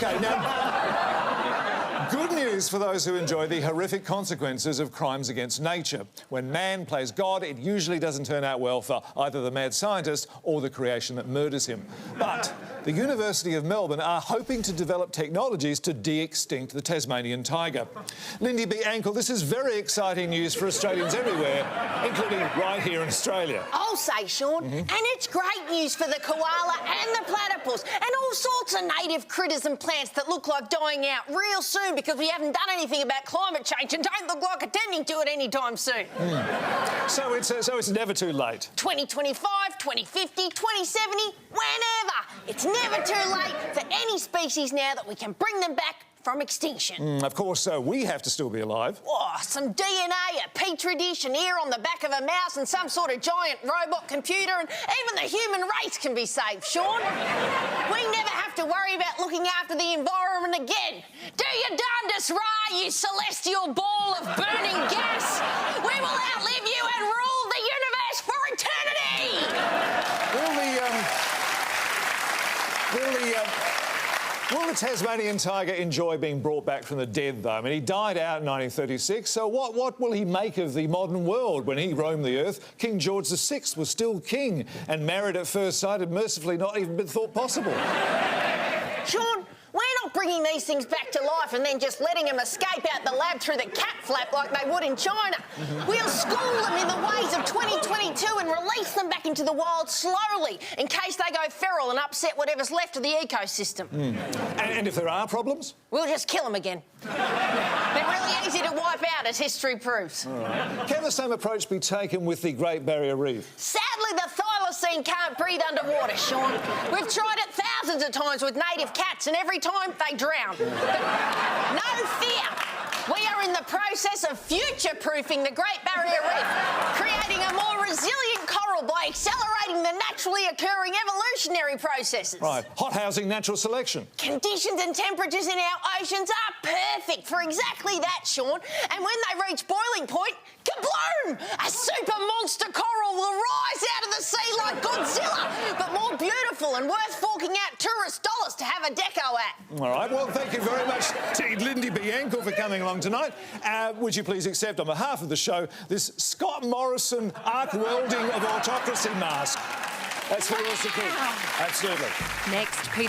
OK, now, good news for those who enjoy the horrific consequences of crimes against nature. When man plays God, it usually doesn't turn out well for either the mad scientist or the creation that murders him. But the University of Melbourne are hoping to develop technologies to de-extinct the Tasmanian tiger. Lindy B. Ankle, this is very exciting news for Australians everywhere, including right here in Australia. I'll say, Sean, and it's great news for the koala and the platypus and all sorts of native critters and plants that look like dying out real soon because we haven't done anything about climate change and don't look like attending to it anytime soon. So it's never too late. 2025, 2050, 2070, whenever. It's never too late for any species now that we can bring them back from extinction. Of course, we have to still be alive. Oh, some DNA, a petri dish, an ear on the back of a mouse and some sort of giant robot computer, and even the human race can be saved, Sean. We never have to worry about looking after the environment again. Do your darndest, Ra, you celestial ball of burning gas. We will outlive you and rule the universe for eternity. Will the Tasmanian tiger enjoy being brought back from the dead, though? I mean, he died out in 1936, so what will he make of the modern world? When he roamed the earth, King George VI was still king, and married at first sight had mercifully not even been thought possible. Sean, we're not bringing these things back to life and then just letting them escape out the lab through the cat flap like they would in China. We'll school them in the ways of 2022 and release them back into the wild slowly in case they go feral and upset whatever's left of the ecosystem. And if there are problems? We'll just kill them again. They're really easy to wipe out, as history proves. Can the same approach be taken with the Great Barrier Reef? Sadly, the thylacine can't breathe underwater, Sean. We've tried it thousands of times with native cats and every time they drown. But no fear. We are in the process of future-proofing the Great Barrier Reef, creating a more resilient coral by accelerating the naturally occurring evolutionary processes. Right, hothousing natural selection. Conditions and temperatures in our oceans are perfect for exactly that, Sean. And when they reach boiling point, kabloom! A super monster coral will rise out of the sea like Godzilla, but more beautiful and worth forking out tourist dollars to have a deco at. All right, well, thank you very much to Lindy B. Ankle for coming along tonight. Would you please accept, on behalf of the show, this Scott Morrison arc welding of autocracy mask? That's for yours to keep. Absolutely. Next,